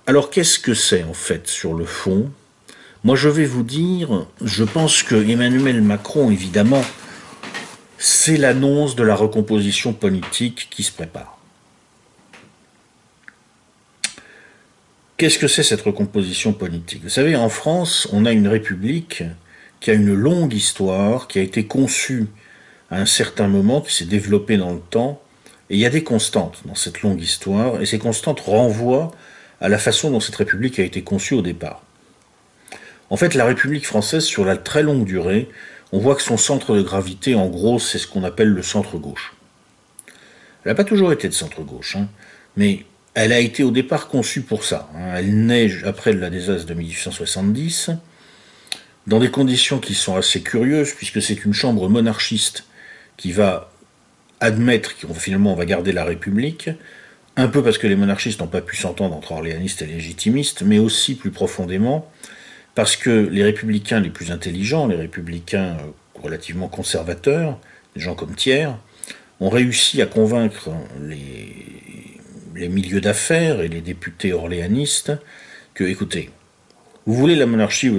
Alors qu'est-ce que c'est en fait sur le fond? Moi je vais vous dire, je pense que Emmanuel Macron, évidemment, c'est l'annonce de la recomposition politique qui se prépare. Qu'est-ce que c'est cette recomposition politique? Vous savez, en France, on a une république qui a une longue histoire, qui a été conçue à un certain moment, qui s'est développée dans le temps, et il y a des constantes dans cette longue histoire, et ces constantes renvoient à la façon dont cette république a été conçue au départ. En fait, la République française, sur la très longue durée, on voit que son centre de gravité, en gros, c'est ce qu'on appelle le centre-gauche. Elle n'a pas toujours été de centre-gauche, hein, mais elle a été au départ conçue pour ça. Hein. Elle naît après le désastre de 1870, dans des conditions qui sont assez curieuses, puisque c'est une chambre monarchiste qui va admettre qu'on finalement on va garder la République, un peu parce que les monarchistes n'ont pas pu s'entendre entre orléanistes et légitimistes, mais aussi plus profondément parce que les républicains les plus intelligents, les républicains relativement conservateurs, des gens comme Thiers, ont réussi à convaincre les milieux d'affaires et les députés orléanistes que, écoutez, vous voulez la monarchie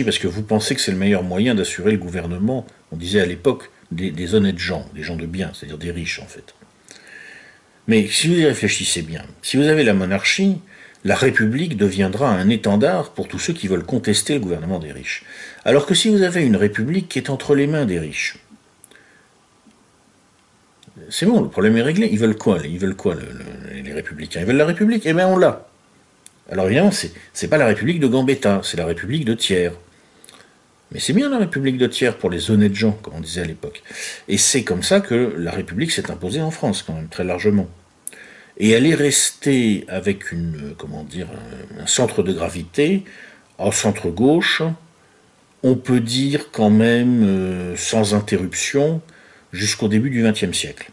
parce que vous pensez que c'est le meilleur moyen d'assurer le gouvernement, on disait à l'époque, des honnêtes gens, des gens de bien, c'est-à-dire des riches en fait. Mais si vous y réfléchissez bien, si vous avez la monarchie, la République deviendra un étendard pour tous ceux qui veulent contester le gouvernement des riches. Alors que si vous avez une République qui est entre les mains des riches, c'est bon, le problème est réglé. Ils veulent quoi, les Républicains? Ils veulent la République? Eh bien, on l'a. Alors évidemment, c'est pas la République de Gambetta, c'est la République de Thiers. Mais c'est bien la République de Thiers pour les honnêtes gens, comme on disait à l'époque. Et c'est comme ça que la République s'est imposée en France, quand même, très largement. Et elle est restée avec un centre de gravité, en centre gauche, on peut dire quand même sans interruption, jusqu'au début du XXe siècle.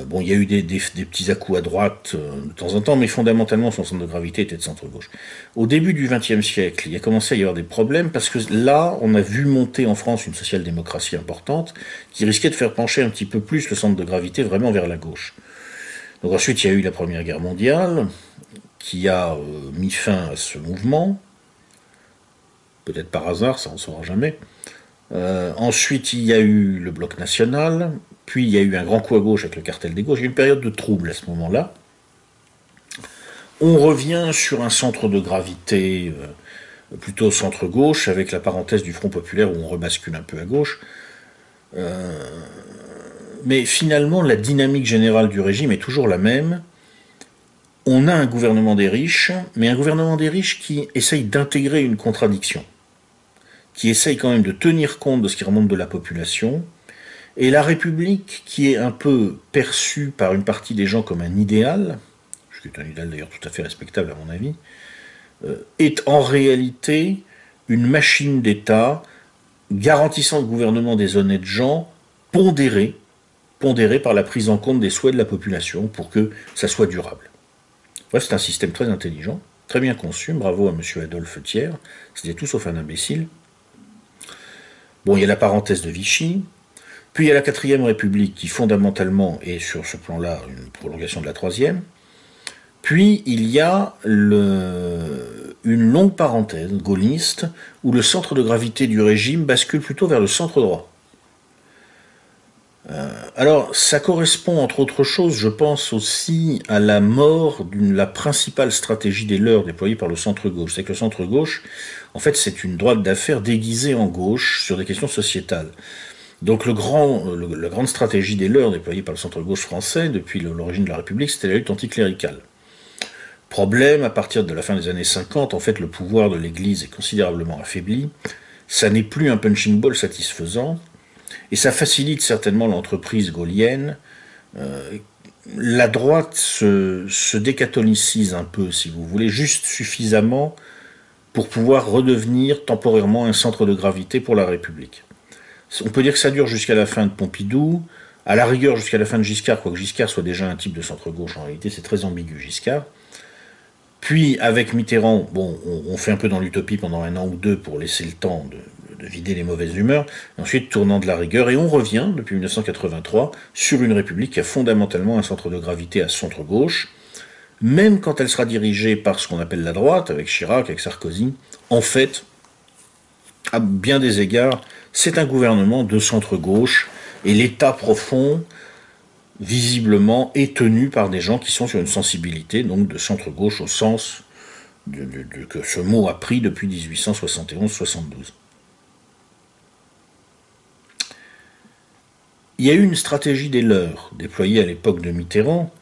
Bon, il y a eu des petits à-coups à droite de temps en temps, mais fondamentalement, son centre de gravité était de centre-gauche. Au début du XXe siècle, il a commencé à y avoir des problèmes, parce que là, on a vu monter en France une social-démocratie importante, qui risquait de faire pencher un petit peu plus le centre de gravité vraiment vers la gauche. Donc ensuite, il y a eu la Première Guerre mondiale, qui a mis fin à ce mouvement, peut-être par hasard, ça on ne saura jamais. Ensuite, il y a eu le bloc national, puis il y a eu un grand coup à gauche avec le cartel des gauches. Il y a eu une période de trouble à ce moment-là. On revient sur un centre de gravité plutôt centre-gauche, avec la parenthèse du Front populaire où on rebascule un peu à gauche. Mais finalement, la dynamique générale du régime est toujours la même. On a un gouvernement des riches, mais un gouvernement des riches qui essaye d'intégrer une contradiction, qui essaye quand même de tenir compte de ce qui remonte de la population, et la République, qui est un peu perçue par une partie des gens comme un idéal, ce qui est un idéal d'ailleurs tout à fait respectable à mon avis, est en réalité une machine d'État garantissant le gouvernement des honnêtes gens, pondérée par la prise en compte des souhaits de la population pour que ça soit durable. Bref, c'est un système très intelligent, très bien conçu, bravo à M. Adolphe Thiers, c'était tout sauf un imbécile. Bon, il y a la parenthèse de Vichy, puis il y a la 4ème République qui fondamentalement est sur ce plan-là une prolongation de la 3e, puis il y a une longue parenthèse gaulliste où le centre de gravité du régime bascule plutôt vers le centre droit. Alors, ça correspond, entre autres choses, je pense aussi à la mort de la principale stratégie des leurs déployée par le centre-gauche. C'est que le centre-gauche, en fait, c'est une droite d'affaires déguisée en gauche sur des questions sociétales. Donc la grande stratégie des leurs déployée par le centre-gauche français depuis l'origine de la République, c'était la lutte anticléricale. Problème, à partir de la fin des années 50, en fait, le pouvoir de l'Église est considérablement affaibli. Ça n'est plus un punching ball satisfaisant. Et ça facilite certainement l'entreprise gaullienne. La droite se décatholicise un peu, si vous voulez, juste suffisamment pour pouvoir redevenir temporairement un centre de gravité pour la République. On peut dire que ça dure jusqu'à la fin de Pompidou, à la rigueur jusqu'à la fin de Giscard, quoique Giscard soit déjà un type de centre-gauche, en réalité c'est très ambigu Giscard. Puis avec Mitterrand, bon, on fait un peu dans l'utopie pendant 1 an ou 2 pour laisser le temps de vider les mauvaises humeurs, ensuite tournant de la rigueur, et on revient, depuis 1983, sur une République qui a fondamentalement un centre de gravité à centre-gauche, même quand elle sera dirigée par ce qu'on appelle la droite, avec Chirac, avec Sarkozy, en fait, à bien des égards, c'est un gouvernement de centre-gauche, et l'État profond, visiblement, est tenu par des gens qui sont sur une sensibilité, donc de centre-gauche au sens que ce mot a pris depuis 1871-72. Il y a eu une stratégie des leurs, déployée à l'époque de Mitterrand,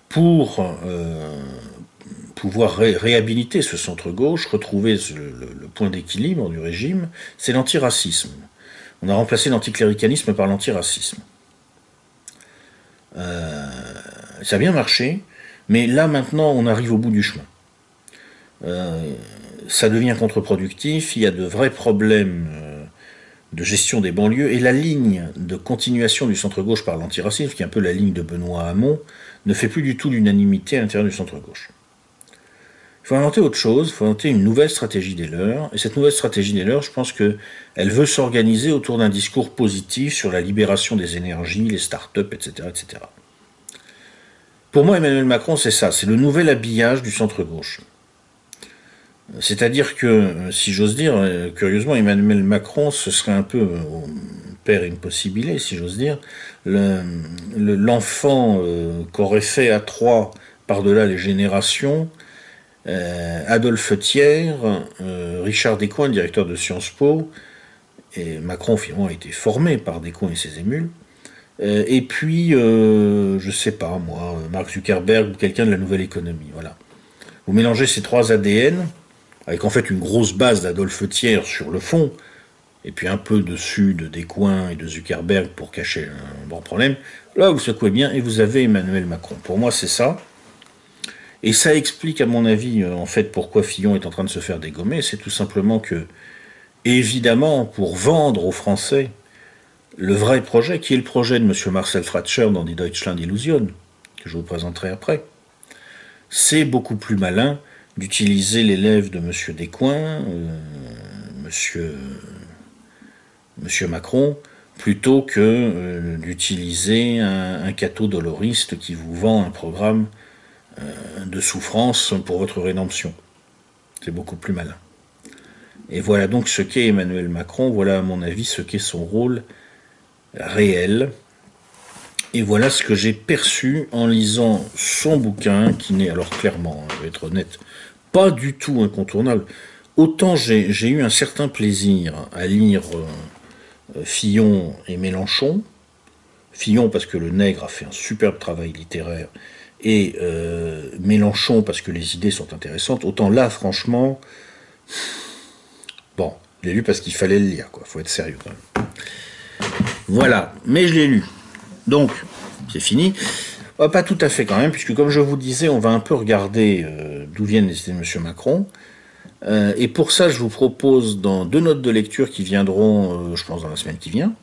pour pouvoir réhabiliter ce centre-gauche, retrouver le point d'équilibre du régime, c'est l'antiracisme. On a remplacé l'anticléricalisme par l'antiracisme. Ça a bien marché, mais là maintenant on arrive au bout du chemin. Ça devient contre-productif, il y a de vrais problèmes de gestion des banlieues, et la ligne de continuation du centre-gauche par l'antiracisme, qui est un peu la ligne de Benoît Hamon, ne fait plus du tout l'unanimité à l'intérieur du centre-gauche. Il faut inventer autre chose, il faut inventer une nouvelle stratégie des leurs, et cette nouvelle stratégie des leurs, je pense qu'elle veut s'organiser autour d'un discours positif sur la libération des énergies, les start-up, etc., etc. Pour moi, Emmanuel Macron, c'est ça, c'est le nouvel habillage du centre-gauche. C'est-à-dire que, si j'ose dire, curieusement, Emmanuel Macron, ce serait un peu père impossibilé, si j'ose dire, l'enfant qu'aurait fait à trois, par-delà les générations, Adolphe Thiers, Richard Descoings, directeur de Sciences Po, et Macron finalement a été formé par Descoings et ses émules, et puis, je sais pas moi, Mark Zuckerberg ou quelqu'un de la nouvelle économie, voilà. Vous mélangez ces trois ADN, avec en fait une grosse base d'Adolphe Thiers sur le fond, et puis un peu dessus de Descoings et de Zuckerberg pour cacher un bon problème, là vous secouez bien et vous avez Emmanuel Macron. Pour moi c'est ça. Et ça explique à mon avis en fait pourquoi Fillon est en train de se faire dégommer, c'est tout simplement que, évidemment, pour vendre aux Français le vrai projet, qui est le projet de M. Marcel Fratscher dans Die Deutschland Illusion, que je vous présenterai après, c'est beaucoup plus malin d'utiliser l'élève de M. Descoings, M. Macron, plutôt que d'utiliser un catho-doloriste qui vous vend un programme de souffrance pour votre rédemption. C'est beaucoup plus malin. Et voilà donc ce qu'est Emmanuel Macron, voilà à mon avis ce qu'est son rôle réel. Et voilà ce que j'ai perçu en lisant son bouquin, qui n'est alors clairement, je vais être honnête, pas du tout incontournable. Autant j'ai eu un certain plaisir à lire Fillon et Mélenchon. Fillon parce que le nègre a fait un superbe travail littéraire, et Mélenchon parce que les idées sont intéressantes. Autant là, franchement, bon, je l'ai lu parce qu'il fallait le lire, quoi. Faut être sérieux quand même. Voilà, mais je l'ai lu. Donc, c'est fini. Pas tout à fait quand même, puisque comme je vous disais, on va un peu regarder d'où viennent les idées de M. Macron. Et pour ça, je vous propose dans deux notes de lecture qui viendront, je pense, dans la semaine qui vient.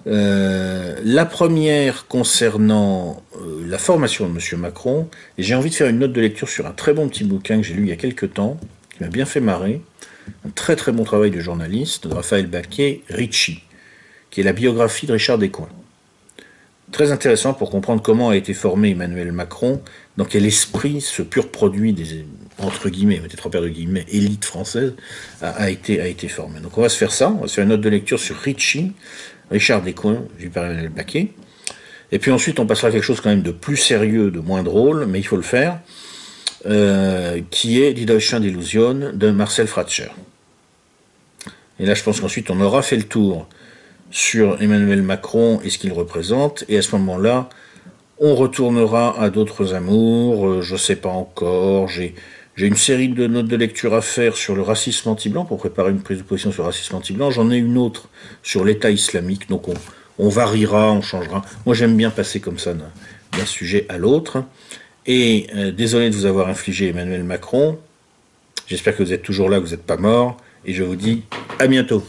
La première concernant la formation de M. Macron, et j'ai envie de faire une note de lecture sur un très bon petit bouquin que j'ai lu il y a quelques temps, qui m'a bien fait marrer, un très très bon travail de journaliste, de Raphaël Baquet, Ricci, qui est la biographie de Richard Descoings. Très intéressant pour comprendre comment a été formé Emmanuel Macron, dans quel esprit ce pur produit des, entre guillemets, mettez trois paires de guillemets, élite française, a été formé. Donc on va se faire ça, on va se faire une note de lecture sur Ricci, Richard Descoings, vu par Emmanuel Baquet. Et puis ensuite on passera à quelque chose quand même de plus sérieux, de moins drôle, mais il faut le faire, qui est Die Deutschland Illusion de Marcel Fratscher. Et là je pense qu'ensuite on aura fait le tour sur Emmanuel Macron et ce qu'il représente, et à ce moment-là, on retournera à d'autres amours, je sais pas encore, j'ai une série de notes de lecture à faire sur le racisme anti-blanc, pour préparer une prise de position sur le racisme anti-blanc, j'en ai une autre sur l'État islamique, donc on variera, on changera. Moi j'aime bien passer comme ça d'un sujet à l'autre, et désolé de vous avoir infligé Emmanuel Macron, j'espère que vous êtes toujours là, que vous n'êtes pas mort, et je vous dis à bientôt.